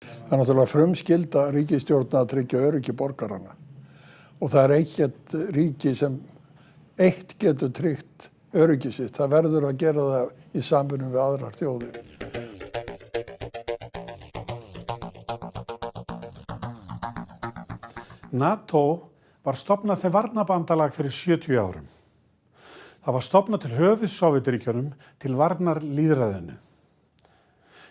Það er náttúrulega frumskylda ríkisstjórna að tryggja öryggi borgaranna og það er ekkert ríki sem eitt getur tryggt öryggi sitt. Það verður að gera það í samvinnu við aðrar þjóðir. NATO var stofnað sem varnarbandalag fyrir 70 árum. Það var stofnað til höfuðs Sovétríkjunum til varnar lýðræðinu.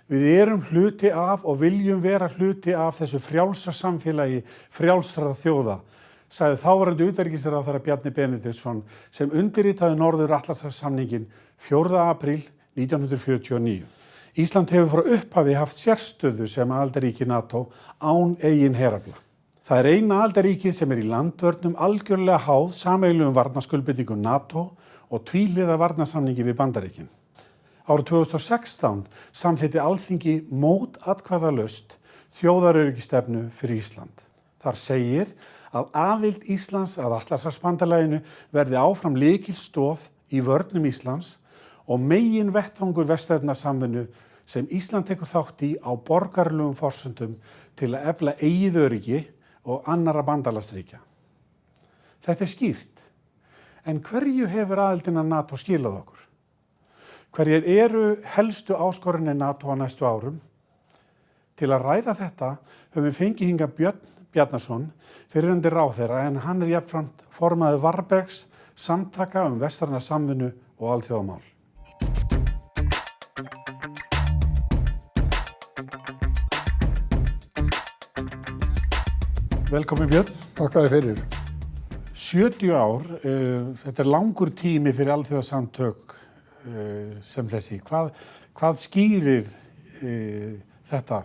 Við erum hluti af og viljum vera hluti af þessu frjálsa samfélagi frjálsra þjóða, sagði þáverandi utanríkisráðherra Bjarni Benediktsson sem undirritaði Norður-Atlantshafssamninginn 4. apríl 1949. Ísland hefur frá upphafi haft sérstöðu sem aðildarríki NATO án eigin herafla. Það er eina aðildarríkið sem í landvörnum algjörlega háð sameiginlegum varnarskuldbindingum NATO og tvíhliða varnarsamningi við Bandaríkin. Árið 2016 samþykkti Alþingi mótatkvæðalaust þjóðaröryggisstefnu fyrir Ísland. Þar segir að aðild Íslands að Atlantshafsbandalaginu verði áfram lykilstoð í vörnum Íslands og megin vettvangur vestrænnar samvinnu sem Ísland tekur þátt í á borgaralegum forsendum til að efla eigið öryggi og annarra bandalagsríkja. Þetta er skýrt, en hverju hefur aðildin að NATO skilað okkur? Hverjir eru helstu áskoranir NATO á næstu árum? Til að ræða þetta höfum við fengið hingað Björn Bjarnason, fyrrverandi ráðherra, en hann er jafnframt formaður Varbergs samtaka vestræna samvinnu og alþjóðamál. Velkomin Björn. Takk fyrir. 70 ár, þetta er langur tími fyrir alþjóðasamtök sem þessi. Hvað skýrir þetta?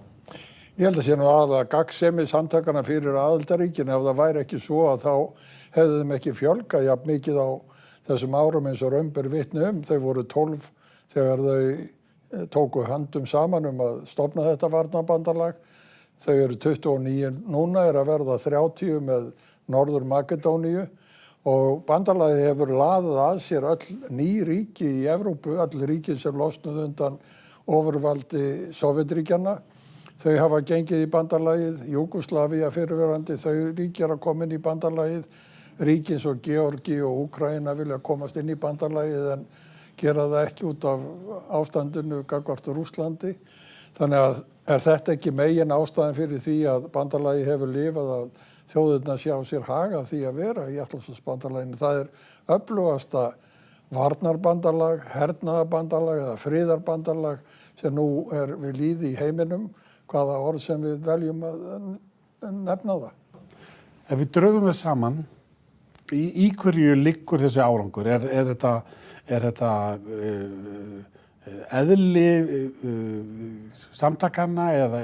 Ég held að sé nú aðalega gagnsemi samtakana fyrir aðildarríkin. Ef það væri ekki svo að þá hefðu þeim ekki fjölgað jafn mikið á þessum árum eins og raun ber vitni um. Þau voru 12 þegar þau tóku höndum saman að stofna þetta varnarbandalag. Þau eru 29 núna, er að verða 30 með Norður Makedóníu og bandalagið hefur laðið að sér öll ný ríki í Evrópu, öll ríki sem losnuðu undan ofurvaldi Sovétríkjanna. Þau hafa gengið í bandalagið, Júgóslavía fyrrverandi, þau ríki að koma inn í bandalagið, ríki eins og Georgi og Úkraína vilja komast inn í bandalagið en gera það ekki út af ástandinu gagnvart Rússlandi. Þannig að er þetta ekki megin ástæðan fyrir því að bandalagið hefur lifað að þjóðirnar sjá sér haga því að vera í Atlantshafsbandalaginu. Það er öflugasta varnarbandalag, hernaðarbandalag eða friðarbandalag sem nú er við lýði í heiminum, hvaða orð sem við veljum að nefna það. Ef við drögum það saman, í hverju liggur þessi árangur? Er þetta eðli samtakanna eða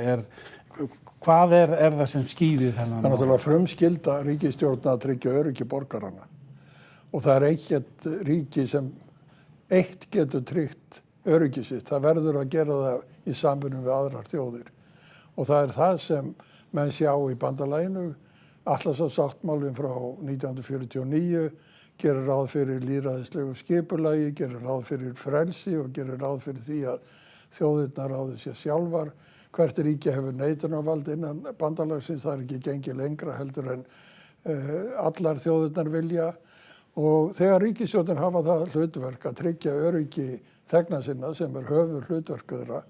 hvað er það sem skýrir þennan? Það er náttúrulega frumskylda ríkisstjórna að tryggja öryggi borgaranna og það er ekkert ríki sem eitt getur tryggt öryggi sitt. Það verður að gera það í samvinnu við aðrar þjóðir og það er það sem menn sjá í bandalaginu. Atlantshafssáttmálinn frá 1949 gerir ráð fyrir lýðræðislegu skipulagi, gerir ráð fyrir frelsi og gerir ráð fyrir því að þjóðirnar ráði sér sjálfar. Hvert ríki hefur neitunarvald innan bandalagsins, það er ekki gengið lengra heldur en allar þjóðirnar vilja og þegar ríkisstjórnir hafa það hlutverk að tryggja öryggi þegna sinna sem er höfuð hlutverk þeirra,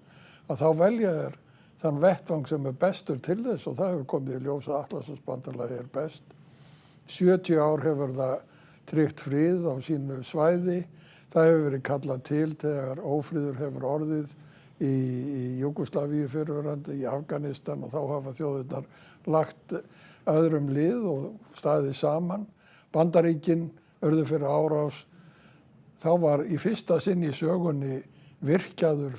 að þá velja þeir þann vettvang sem er bestur til þess og það hefur komið í ljós að Atlantshafsbandalagið er best. 70 ár hefur það tryggt frið á sínu svæði, það hefur verið kallað til þegar ófriður hefur orðið í Júgóslavíu fyrrverandi, í Afganistan og þá hafa þjóðirnar lagt öðrum lið og staðið saman. Bandaríkin urðu fyrir árás, þá var í fyrsta sinn í sögunni virkjaður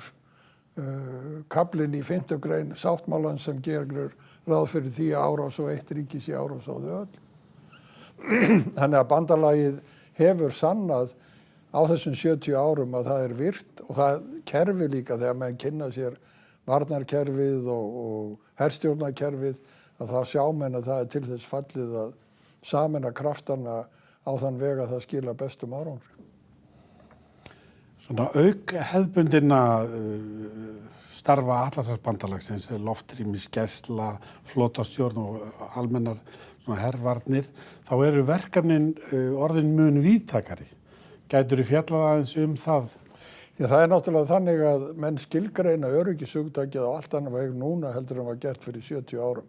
kaflinn í 5. grein sáttmálans sem gerir ráð fyrir því að árás og eitt ríki sé árás á þau öll. Þannig að bandalagið hefur sannað á þessum 70 árum að það er virt og það kerfi líka þegar menn kynna sér varnarkerfið og herstjórnarkerfið að það sjá menn að það er til þess fallið að sameina kraftana á þann veg að það skila bestum árangri. Svona auk hefðbundinna starfa Atlantshafsbandalagsins, loftrýmisgæsla, flotastjórn og almennar svona hervarnir, þá eru verkefnin orðin mun víðtækari. Gætirðu fjallað aðeins það? Já, það náttúrulega þannig að menn skilgreina öryggishugtakið á allt annan veg núna heldur en var gert fyrir 70 árum.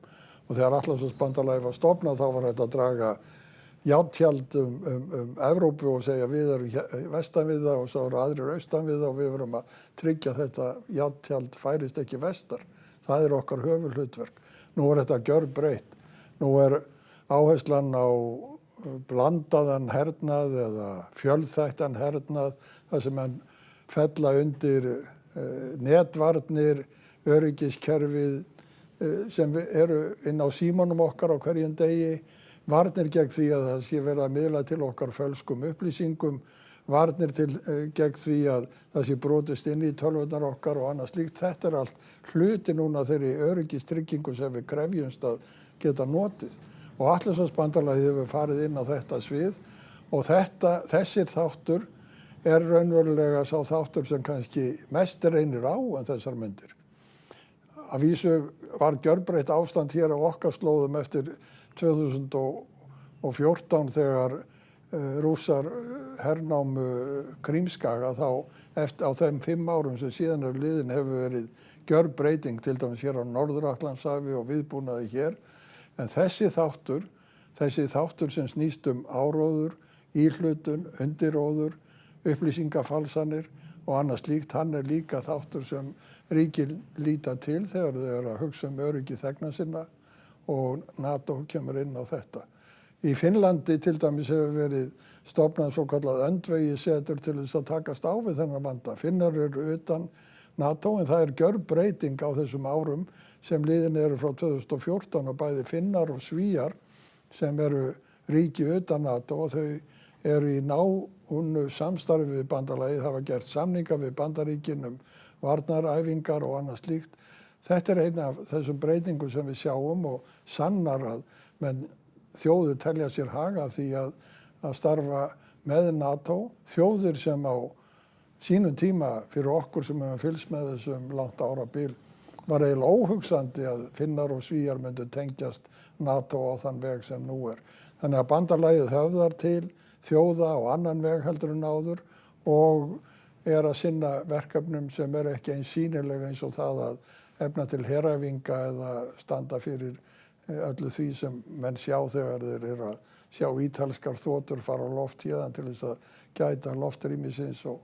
Og þegar Atlantshafsbandalagið var stofnað þá var þetta að draga járntjald Evrópu og segja við erum vestan við það og svo eru aðrir austan við það og við verum að tryggja þetta járntjald færist ekki vestar. Það er okkar höfuðhlutverk. Nú er þetta gjörbreytt. Nú er áherslan á blandaðan hernað eða fjölþættan hernað, þar sem menn fella undir netvarnir, öryggiskerfið sem eru inn á símanum okkar á hverjum degi, varnir gegn því að það sé verið að miðla til okkar fölskum upplýsingum, varnir gegn því að það sé brotist inn í tölvurnar okkar og annað slíkt. Þetta er allt hluti núna þeirri öryggistryggingu sem við krefjumst að geta notið. Og Atlantshafsbandalagið hefur farið inn á þetta svið og þessir þáttur er raunverulega sá þáttur sem kannski mest reynir á en þessar myndir. Að vísu var gjörbreytt ástand hér á okkar slóðum eftir 2014 þegar Rússar hernámu Krímskaga, þá á þeim 5 árum sem síðan er liðin hefur verið gjörbreyting til dæmis hér á Norður-Atlantshafi og viðbúnaði hér. En þessi þáttur sem snýst áróður, íhlutun, undiróður, upplýsingafalsanir og annað slíkt, hann er líka þáttur sem ríki líta til þegar þau eru að hugsa öryggi þegna sinna og NATO kemur inn á þetta. Í Finnlandi til dæmis hefur verið stofnað svokallað öndvegissetur til þess að takast á við þennan vanda. Finnar eru utan NATO en það er gjörbreyting á þessum árum sem liðin eru frá 2014 og bæði Finnar og Svíar sem eru ríki utan NATO og þau eru í nánu samstarfi við bandalagið, hafa gert samninga við Bandaríkin varnaræfingar og annað slíkt. Þetta er eina af þessum breytingum sem við sjáum og sannar að þjóðir telja sér haga því að starfa með NATO, þjóðir sem á sínum tíma fyrir okkur sem hefum fylgst með þessum langt árabil var eiginlega óhugsandi að Finnar og Svíar myndu tengjast NATO á þann veg sem nú er. Þannig að bandalagið höfðar til þjóða á annan veg heldur en áður og er að sinna verkefnum sem er ekki eins sýnilega eins og það að efna til heræfinga eða standa fyrir öllu því sem menn sjá þegar þeir eru að sjá ítalskar þotur fara á loft héðan til þess að gæta loftrýmisins og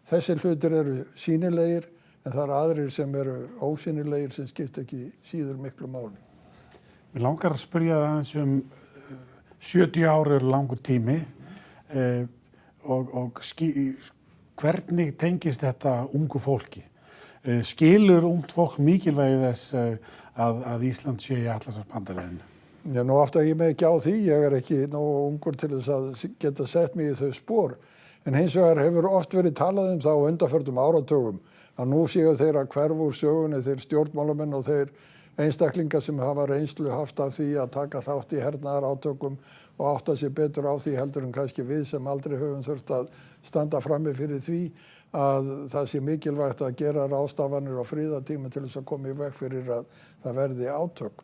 þessi hlutir eru sýnilegir en það eru aðrir sem eru ósýnilegir sem skipta ekki síður miklu máli. Mér langar að spyrja það eins 70 ár eru langur tími og hvernig tengist þetta ungu fólki? Skilur ungt fólk mikilvægi þess að Ísland sé í Atlantshafsbandalaginu? Já, nú átta ég mig ekki á því, ég er ekki nógu ungur til þess að geta sett mig í þau spor. En hins vegar hefur oft verið talað það á undanförnum áratugum að nú séu þeir að hverfa úr sögunni, þeir stjórnmálamenn og þeir einstaklingar sem hafa reynslu haft af því að taka þátt í hernaðarátökum og átta sig betur á því heldur en kannski við sem aldrei höfum þurft að standa frammi fyrir því að það sé mikilvægt að gera ráðstafanir á friðartímum til þess að koma í veg fyrir að það verði átök.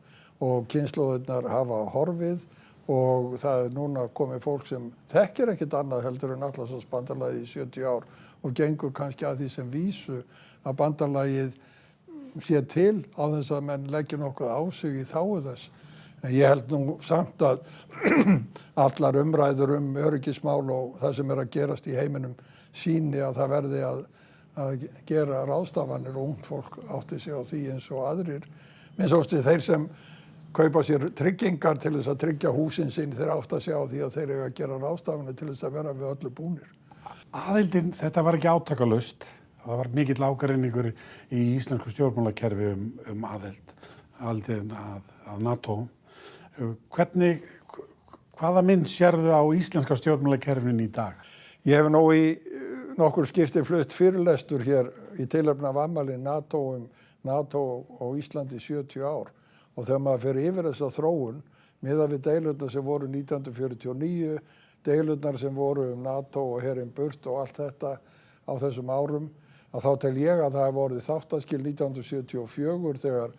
Og kynslóðirnar hafa horfið og það er núna komið fólk sem þekkir ekkert annað heldur en Atlantshafsbandalagið í 70 ár og gengur kannski að því sem vísu að bandalagið sé til á þess að menn leggja nokkuð á sig í þágu þess. En ég held nú samt að allar umræður öryggismál og það sem er að gerast í heiminum sýni að það verði að gera ráðstafanir og ungt fólk átti sig á því eins og aðrir. Minnst ofti þeir sem kaupa sér tryggingar til þess að tryggja húsin sín þeir átta sig á því að þeir eru að gera ráðstafanir til þess að vera við öllu búnir. Aðildin, þetta var ekki átakalaust. Það var mikill ágreiningur í íslensku stjórnmálakerfi aðildin að NATO. Hvaða mynd sérðu á íslenska stjórnmálakerfin í dag? Ég hef nú í nokkur skipti flutt fyrirlestur hér í tilefni af afmæli NATO og Íslandi 70 ár. Og þegar maður fer yfir þessa þróun, miðað við deilurnar sem voru 1949, deilurnar sem voru NATO og herinn burt og allt þetta, á þessum árum, að þá tel ég að það hefði orðið þáttaskil 1974 þegar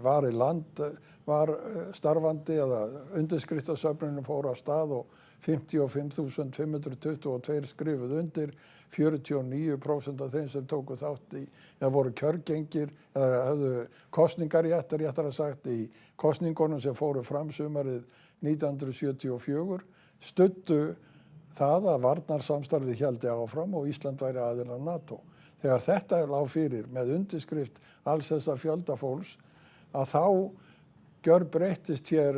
Vari Land var starfandi eða undirskriftasöfnunin fór af stað og 55.522 skrifuð undir, 49% af þeim sem tóku þátt í, eða voru kjörgengir, eða höfðu kosningarétt, réttara sagt, í kosningunum sem fóru fram sumarið 1974, studdu það að varnarsamstarfið héldi áfram og Ísland væri aðili að NATO. Þegar þetta lá fyrir með undirskrift alls þessa fjölda fólks, að þá gjörbreyttist hér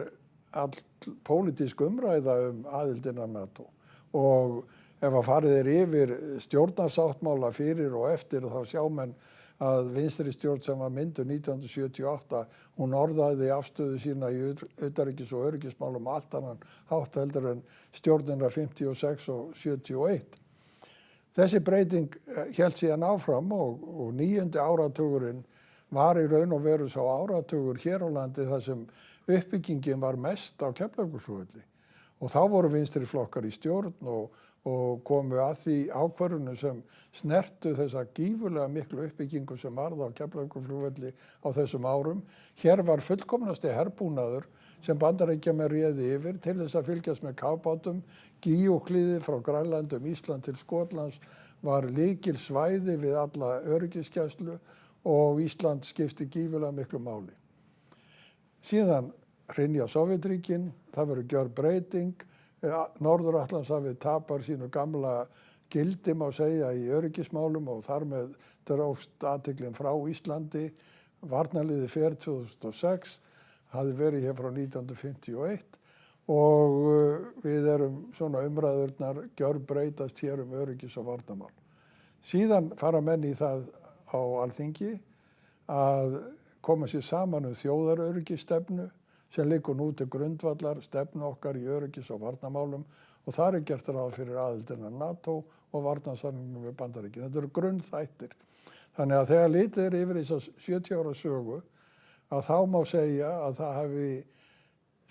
all pólitísk umræða aðildina NATO. Og ef að farið yfir stjórnarsáttmála fyrir og eftir, þá sjá menn að vinstri stjórn sem var mynduð 1978, hún orðaði afstöðu sína í utanríkis- og öryggismálum allt annan hátt heldur en stjórnina 56 og 71. Þessi breyting hélt síðan áfram og 9. áratugurinn var í raun og veru sá áratugur hér á landi þar sem uppbyggingin var mest á Keflavíkurflugvelli. Og þá voru vinstri flokkar í stjórn og komu að því ákvörðunum sem snertu þessa gífurlega miklu uppbyggingu sem varð á Keflavíkurflugvelli á þessum árum. Hér var fullkomnasti herbúnaður sem Bandaríkjamenn réði yfir til þess að fylgjast með kafbátum. Gíóklíði frá Grænlandi Ísland til Skotlands var lykil svæði við alla öryggisgæslu og Ísland skipti gífurlega miklu máli. Síðan hrynja Sovétríkin, það verður gjörbreyting, Norður-Atlantshafið tapar sínu gamla gildi má segja í öryggismálum og þar með dróst athyglin frá Íslandi. Varnarliðið fer 2006, hafði verið hér frá 1951 og við erum svona umræðurnar gjörbreytast hér öryggis- og varnarmál. Síðan fara menn í það á Alþingi að koma sér saman þjóðaröryggisstefnu sem liggur nú til grundvallar stefnu okkar í öryggis- og varnarmálum og þar gert ráð fyrir aðildina NATO og varnarsamningnum við Bandaríkin. Þetta eru grunnþættir. Þannig að þegar litið yfir þessa 70 ára sögu að þá má segja að það hafi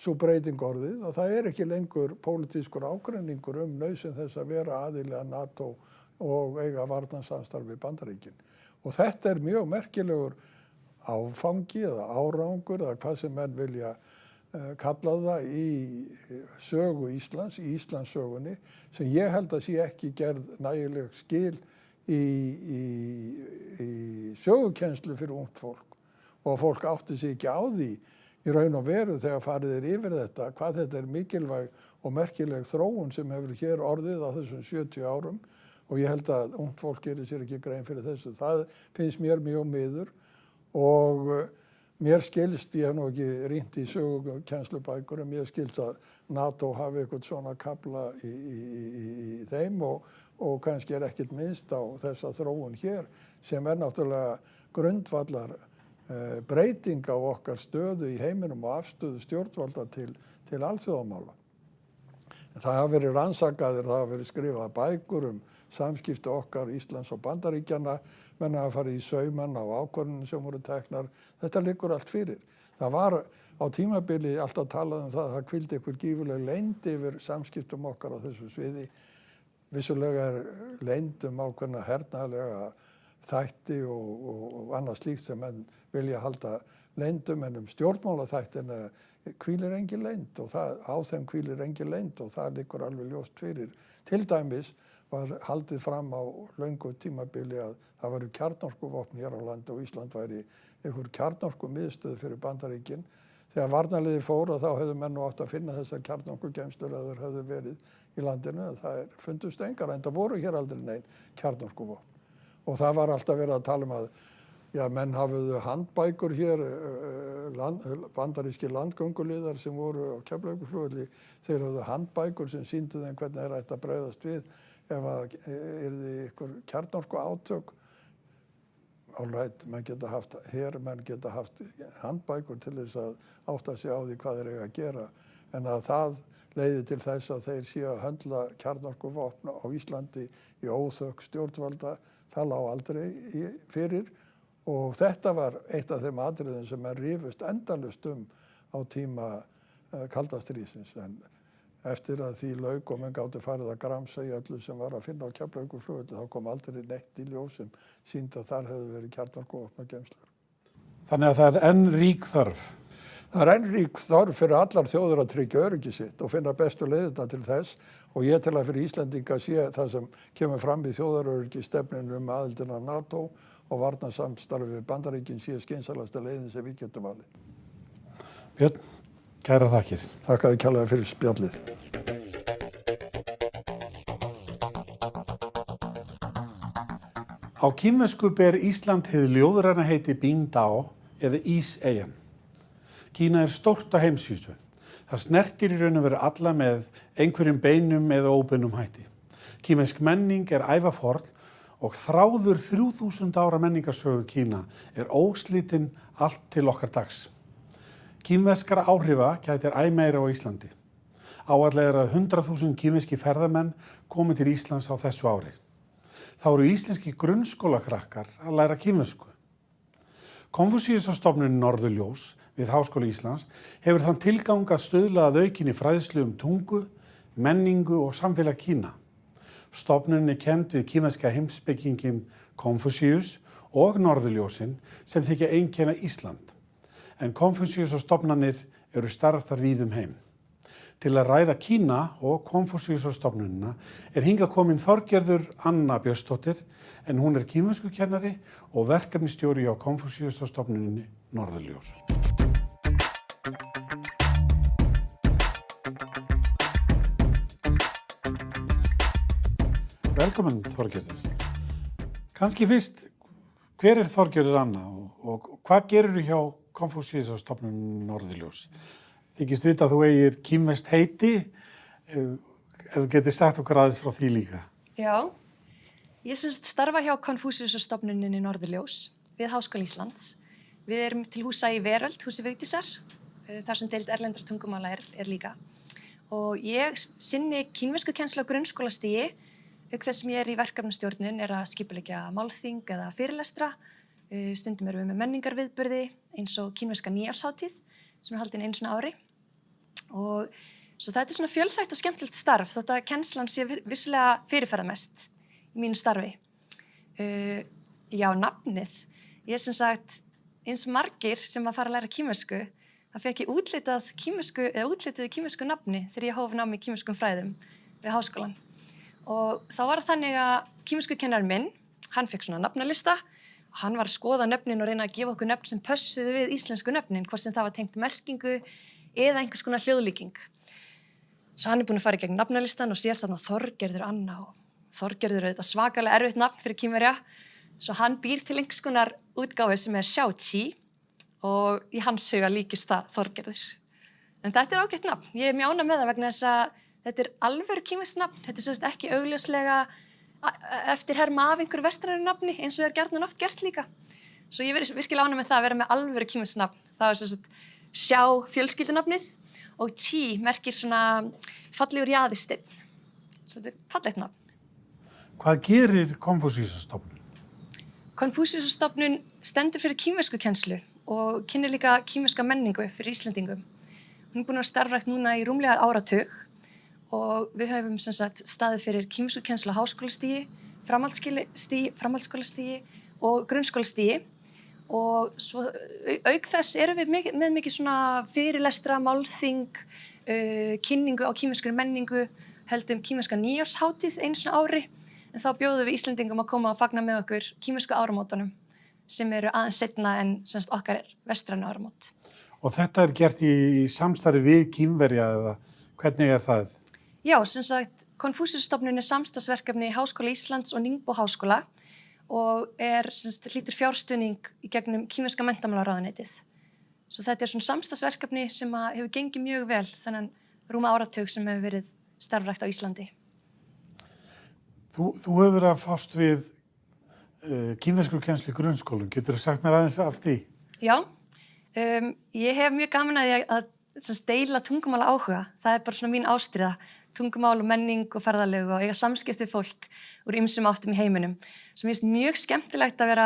svo breyting orðið og það ekki lengur pólitískur ágreiningur nauðsyn þess að vera aðili að NATO og eiga varnarsamstarf við Bandaríkin. Og þetta mjög merkilegur áfangi eða árangur eða hvað sem menn vilja kalla það í sögu Íslands, í Íslandssögunni, sem ég held að sé ekki gerð nægileg skil í sögukennslu fyrir ungt fólk og fólk átti sig ekki á því í raun og veru þegar farið yfir þetta, hvað þetta mikilvæg og merkileg þróun sem hefur hér orðið á þessum 70 árum og ég held að ungt fólk gerir sér ekki grein fyrir þessu. Það finnst mér mjög miður og mér skilst, ég hef nú ekki rýnt í sögukennslubækur, en mér skilst að NATO hafi eitthvað svona kafla í þeim og kannski ekkert minnst á þessa þróun hér sem náttúrulega grundvallar breyting á okkar stöðu í heiminum og afstöðu stjórnvalda til alþjóðamála. Það hafa verið rannsakaðir, það hafa verið skrifað bækur samskipti okkar Íslands og Bandaríkjanna, menn hafa farið í sauman á ákvörðunum sem voru teknar. Þetta liggur allt fyrir. Það var á tímabili alltaf talað það að það hvíldi einhver gífurleg leynd yfir samskiptum okkar á þessu sviði. Vissulega leynd ákveðna hernaðarlega þætti og annað slíkt sem menn vilja halda leyndum, en stjórnmálaþættina hvílir engin leynd og á þeim hvílir engin leynd og það liggur alveg ljóst fyrir. Til dæmis var haldið fram á löngu tímabili að það væru kjarnorkuvopn hér á landi og Ísland væri einhver kjarnorkumiðstöð fyrir Bandaríkin. Þegar varnarliðið fór þá hefðu menn nú átt að finna þessar kjarnorkugeymslur að þeir hefðu verið í landinu. Það fundust engar, en það voru hér aldrei nein kjarnorkuvopn. Og það var alltaf verið að tala að menn hafiðu handbækur hér, bandaríski landgönguliðar sem voru á Keflavíkurflugvelli, þeir hafðu handbækur sem sýndu þeim hvernig þeir ætti að bregðast við ef það yrði ykkur kjarnorku átök. Menn geta haft menn geta haft handbækur til þess að átta sig á því hvað þeir eiga að gera, en að það leiði til þess að þeir séu að höndla kjarnorkuvopn á Íslandi í óþökk stjórnvalda, það lá aldrei fyrir. Og þetta var eitt af þeim atriðum sem rifust endalaust á tíma kalda stríðsins. eftir að því lauk og menn gátu farið að gramsa í öllu sem var að finna á Keflavíkurflugvelli, þá kom aldrei neitt í ljós sem sýndi að þar hefðu verið kjarnorkuvopnageymslur. Þannig að það er enn rík þörf. Það er enn rík þörf fyrir allar þjóðir að tryggja öryggi sitt og finna bestu leiðina til þess og ég tel að fyrir Íslendinga sé það sem kemur fram í þjóðaröryggisstefnunni aðildina að NATO og varnarsamstarfi við Bandaríkin sé skynsamlegasta leiðin sem við getum valið. Björn, kærar þakkir. Þakka þér kærlega fyrir spjallið. Á kínversku ber Ísland hið ljóðræna heiti Bingdao eða Íseyjan. Kína er stórt á heimsvísu. Það snertir í raun og veru alla með einhverjum beinum eða óbeinum hætti. Kínversk menning er ævaforn og þráður 3000 ára menningarsögu Kína er óslitinn allt til okkar dags. Kínverskara áhrifa gætir æ meira á Íslandi. Áallega er að 100.000 kínverski ferðamenn komi til Íslands á þessu ári. Þá eru íslenski grunnskólakrakkar að læra kínversku. Konfúsíusarstofnunin Norðurljós við Háskóla Íslands hefur þann tilgang að stuðla að aukinni fræðslu tungu, menningu og samfélag Kína. Stofnunin er kennd við kínverska heimspekingin Konfúsíus og Norðurljósin sem þykja einkenna Ísland. En Konfúsíusarstofnanir eru starfar víðum heim. Til að ræða Kína og Konfúsíusarstofnunina er hingað komin Þorgerður Anna Björnsdóttir en hún er kínverskukennari og verkefnisstjóri á Konfúsíusarstofnuninni Norðurljós. Velkomin Þorgerður. Kannski fyrst, hver er Þorgerður Anna og hvað gerir þú hjá Konfúsíusarstofnuninni Norðurljós? Þykist vita að þú eigir kínverskt heiti, ef þú getur sagt okkur aðeins frá því líka. Já, ég starfa hjá Konfúsíusarstofnuninni Norðurljós við Háskóla Íslands. Við erum til húsa í Veröld, húsi Vigdísar, þar sem deild erlendra tungumála er líka. Og ég sinni kínverskukennslu á grunnskólastigi, auk þess sem ég er í verkefnastjórnin er að skipuleggja málþing eða fyrirlestra. Stundum erum við með menningarviðburði eins og kínverska nýárshátíð sem er haldin einu svona ári. Og svo þetta er svona fjölþætt og skemmtilegt starf þótt að kennslan sé vissulega fyrirferðarmest í mínu starfi. Já, nafnið. Ég er sem sagt eins margir sem að fara að læra kínversku. Það fekk ég útlituðu kínversku nafni þegar ég hóf nám í kínverskum fræðum við háskólann. Og þá var það þannig að kínverskukennarinn minn, hann fekk svona nafnalista. Hann var að skoða nöfnin og reyna að gefa okkur nöfn sem pössuðu við íslensku nöfnin, hvort sem það var tengt merkingu eða einhvers konar hljóðlíking. Svo hann er búinn að fara í gegn nafnalistan og sér þarna Þorgerður Anna og Þorgerður er þetta svakalega erfitt nafn fyrir Kínverja. Svo hann býr til einhvers konar útgáfu sem er Xiaoqi og í hans huga líkist það Þorgerður. En þetta er ágætt nafn. Ég er mjög ánægð með það vegna þess að þetta er alvöru kínverskt nafn. Þetta er sem sagt ekki augljóslega eftir herma af einhverju vestrænu nafni eins og er gjarnan oft gert líka. Svo ég verið virkilega ánægð með það að vera með alvöru kínverskt nafn. Það er sem sagt Xiao fjölskyldunafnið og Qi merkir svona fallegur jaðarsteinn. Svo þetta er fallegt nafn. Hvað gerir Konfúsíusarstofnun? Konfúsíusarstofnun stendur fyrir kínverskukennslu og kynnir líka kínverska menningu fyrir Íslendingum. Hún er búin að starfa núna í rúmlega áratug og við höfum sem sagt staðið fyrir kínverskukennslu á háskólastigi, framhaldsskólastigi og grunnskólastigi. Og svo auk þess erum við með mikið svona fyrirlestra, málþing, kynningu á kínverskri menningu, höldum kínverska nýárshátíð einu svona ári. En þá bjóðum við Íslendingum að koma og fagna með okkur kínversku áramótunum sem eru aðeins seinna en semst okkar vestrænu áramót. Og þetta er gert í samstarfi við Kínverja eða hvernig er það? Já, sem sagt, Konfúsíusarstofnun er samstarfsverkefni Háskóla Íslands og Ningbo háskóla og hlýtur fjárstuðning í gegnum kínverska menntamálaráðuneytið. Svo þetta er svona samstarfsverkefni sem hefur gengið mjög vel þennan rúma áratug sem hefur verið starfrækt á Íslandi. Þú hefur verið að fást við kínverskukennslu í grunnskólum. Getur þú sagt mér aðeins af því? Já, ég hef mjög gaman að því að deila tungumála áhuga. Það er bara svona mín ástríða. Tungumál og menning og ferðalög og eiga samskipti við fólk úr ýmsum áttum í heiminum. Svo mér finnst mjög skemmtilegt að vera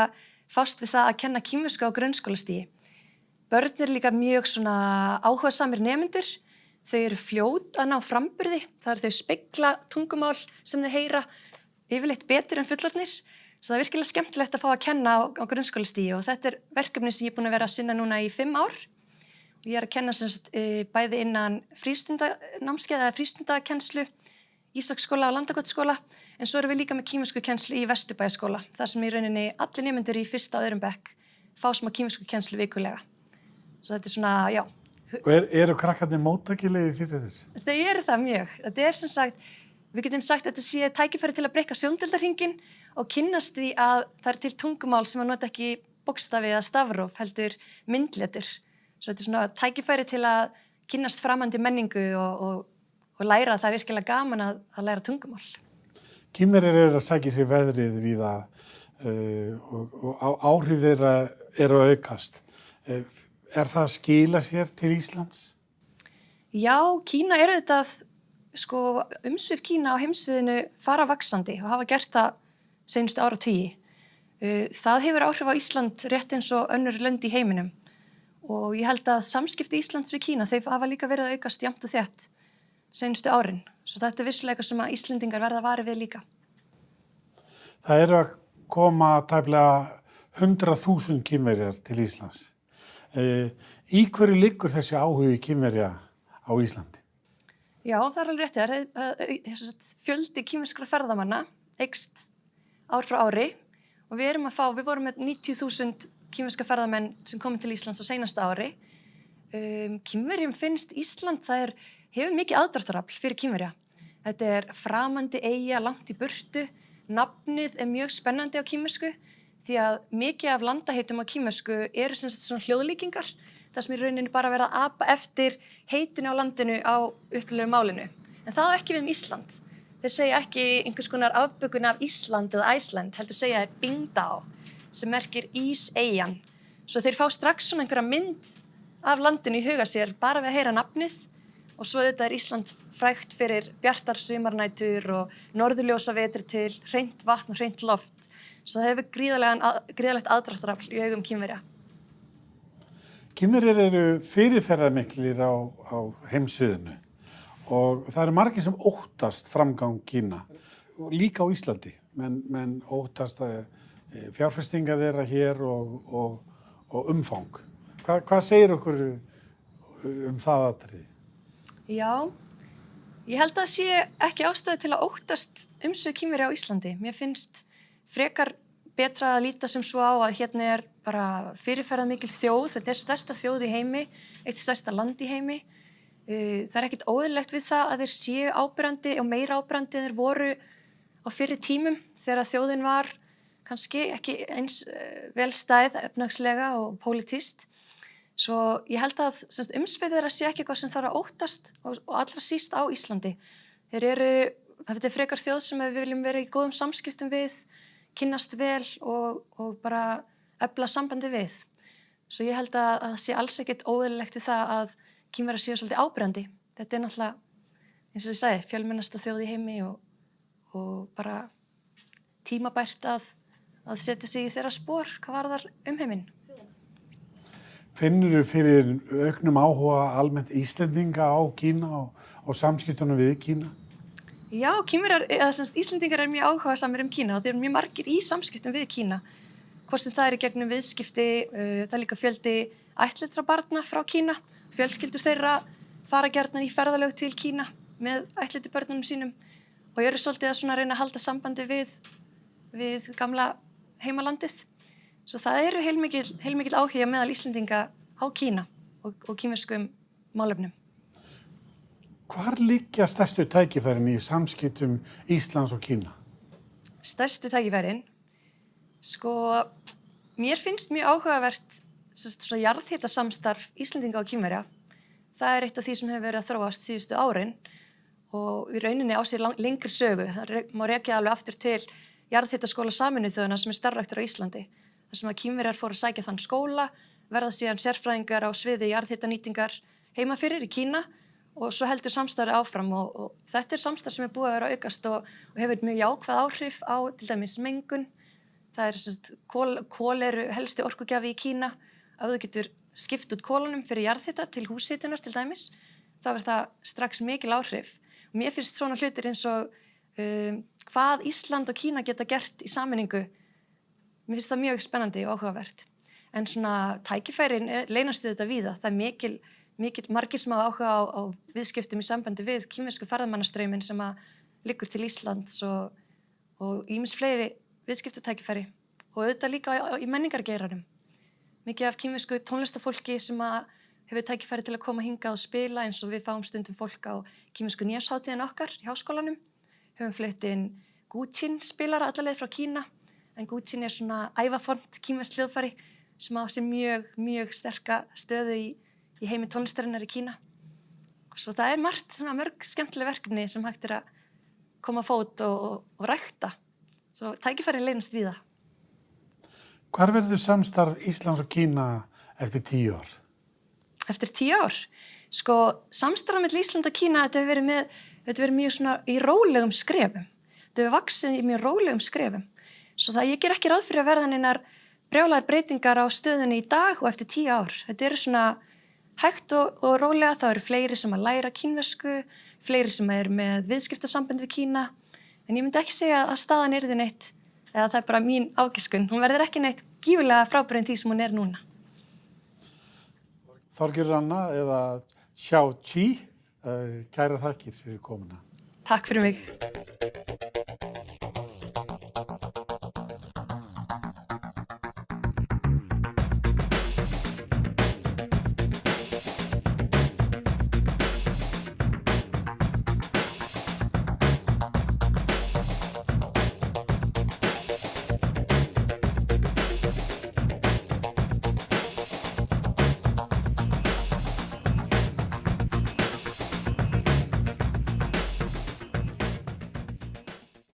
fást við það að kenna kínversku á grunnskólastigi. Börn eru líka mjög svona áhugasamir nemendur Þau eru fljót að ná framburði, þar þau spegla tungumál sem þau heyra yfirleitt betur en fullorðnir. Svo það er virkilega skemmtilegt að fá að kenna á grunnskólastigi og þetta er verkefni sem ég er búin að vera að sinna núna í 5 ár. Ég er að kenna bæði innan frístundanámskeið eða frístundakennslu, Ísaksskóla og Landakotsskóla, en svo erum við líka með kínversku kennslu í Vesturbæjarskóla, þar sem í rauninni allir nemendur í 1. og 2. bekk fá smá kínversku kennslu vikulega. Svo þetta er svona, já. Og eru krakkarnir móttækilegir fyrir þessu? Þau eru það mjög. Þetta er sem sagt, við getum sagt að þetta sé tækifæri til að breikka sjóndeildarhringinn og kynnast því að það er til tungumál sem að nota ekki bókstafi eða stafróf, heldur myndletur. Svo þetta er svona tækifæri til að kynnast framandi menningu og læra að það er virkilega gaman að læra tungumál. Kínverjar eru að sækja sér veðrið víða og áhrif þeirra eru að aukast. Er það að skila sér til Íslands? Já, Kína eru þetta, umsvif Kína á heimsviðinu fara vaxandi og hafa gert það seinustu áratugi. Það hefur áhrif á Ísland rétt eins og önnur lönd í heiminum og ég held að samskipti Íslands við Kína, þau hafa líka verið að aukast jafnt og þétt seinustu árin. Svo þetta er vissulega eitthvað sem að Íslendingar verða að vara við líka. Það eru að koma tæplega 100.000 Kínverjar til Íslands. Í hverju liggur þessi áhugi Kínverja á Íslandi? Já, það er alveg rétt. Fjöldi kínverskra ferðamanna eykst ár frá ári og við vorum með 90.000 kínverska ferðamenn sem komið til Íslands á seinasta ári. Kínverjum finnst Ísland, hefur mikið aðdráttarafl fyrir Kínverja. Þetta er framandi eyja langt í burtu. Nafnið er mjög spennandi á kínversku því að mikið af landaheitum á kínversku eru sem sagt svona hljóðlíkingar. Það sem í rauninni bara verið að apa eftir heitinu á landinu á upplöfu málinu. En það á ekki við um Ísland. Þeir segja ekki einhvers konar afbökun af Ísland eða Æsland, heldur segja þeir Bingdao sem merkir Íseyjan. Svo þeir fá strax svona einhverja mynd af landinu í huga sér bara við að heyra nafnið. Og svo þetta er Ísland frægt fyrir bjartar sumarnætur og norðurljósavetri til hreint vatn og hreint loft. Svo það hefur gríðalegt aðdráttarafl í augum Kínverja. Kínverjar eru fyrirferðarmiklir á heimsviðinu og það eru margir sem óttast framgang Kína. Líka á Íslandi, menn óttast fjárfestingar þeirra hér og umfang. Hvað segir okkur það atriði? Já, ég held að það sé ekki ástæðu til að óttast umsvif Kínverja á Íslandi. Mér finnst frekar betra að líta sem svo á að hérna er bara fyrirferðarmikil þjóð. Þetta er stærsta þjóð í heimi, eitt stærsta land í heimi. Það er ekkert óeðlilegt við það að þeir séu áberandi og meira áberandi en þeir voru á fyrri tímum þegar þjóðin var kannski ekki eins vel stæð efnahagslega og pólitískt. Svo ég held að umsvif þeirra sé ekki eitthvað sem þarf að óttast og allra síst á Íslandi. Þetta er frekar þjóð sem við viljum vera í góðum samskiptum við, kynnast vel og bara efla sambandi við. Svo ég held að það sé alls ekkert óeðlilegt við það að Kínverjar séu svolítið áberandi. Þetta er náttúrulega, eins og ég sagði, fjölmennasta þjóð í heimi og bara tímabært að setja sig í þeirra spor hvað varðar umheiminn. Finnurðu fyrir auknum áhuga almennt Íslendinga á Kína og samskiptunum við Kína? Já, Íslendingar eru mjög áhugasamir Kína og þeir eru mjög margir í samskiptum við Kína. Hvort sem það er í gegnum viðskipti, það er líka fjöldi ættleiddra barna frá Kína. Fjölskyldur þeirra fara gjarnan í ferðalög til Kína með ættleiddu börnunum sínum og eru svolítið að reyna að halda sambandi við gamla heimalandið. Svo það eru heilmikill áhuga meðal Íslendinga á Kína og kínverskum málefnum. Hvar liggja stærstu tækifærin í samskiptum Íslands og Kína? Stærstu tækifærin? Mér finnst mjög áhugavert jarðhitasamstarf Íslendinga og Kínverja. Það er eitt af því sem hefur verið að þróast síðustu árin og í rauninni á sér lengri sögu. Það má rekja alveg aftur til jarðhitaskóla Sameinuðu þjóðanna sem er starfræktur á Íslandi. Þar sem að Kínverjar fóru að sækja þann skóla, verða síðan sérfræðingar á sviði jarðhitanýtingar heima fyrir í Kína og svo heldur samstarfið áfram og þetta er samstarf sem er búið að vera að aukast og hefur mjög jákvæð áhrif á til dæmis mengun. Það kol eru helsti orkugjafi í Kína. Ef þú getur skipt út kolunum fyrir jarðhita til húshitunar til dæmis, þá er það strax mikil áhrif. Og mér finnst svona hlutir eins og hvað Ísland og Kína geta gert í sameiningu. Mér finnst það mjög spennandi og áhugavert. En svona tækifærin leynast þetta víða. Það er margir sem hafa áhuga á viðskiptum í sambandi við kínversku ferðamannastraumin sem að liggur til Íslands og ýmis fleiri viðskiptatækifæri og auðvitað líka í menningargeiranum. Mikið af kínversku tónlistafólki sem að hefur tækifæri til að koma hingað og spila eins og við fáum stundum fólk á kínversku nýjárshátíðin okkar í háskólanum. Höfum flutt inn Guqin spilara alla leið frá Kína, en Guqin er svona ævafont kínverskt hljóðfæri sem á sér mjög sterka stöðu í heimi tónlistarinnar í Kína. Svo það er margt svona mörg skemmtileg verkefni sem hægt er að koma á fót og rækta. Svo tækifærin leynast víða. Hvar verður samstarf Íslands og Kína eftir 10 ár? Eftir 10 ár? Sko, samstarf milli Ísland og Kína, þetta hefur verið mjög svona í rólegum skrefum. Þetta hefur vaxið í mjög rólegum skrefum. Svo það ég ger ekki ráð fyrir að verða neinar brjálæðar breytingar á stöðunni í dag og eftir 10 ár. Þetta eru svona hægt og rólega, það eru fleiri sem að læra kínversku, fleiri sem eru með viðskiptasamband við Kína. En ég myndi ekki segja að staðan yrði neitt, eða það er bara mín ágiskun. Hún verður ekki neitt gífurlega frábærin því sem hún er núna. Þorgerður Anna eða Xiao Qi, kærar þakkir fyrir komuna. Takk fyrir mig.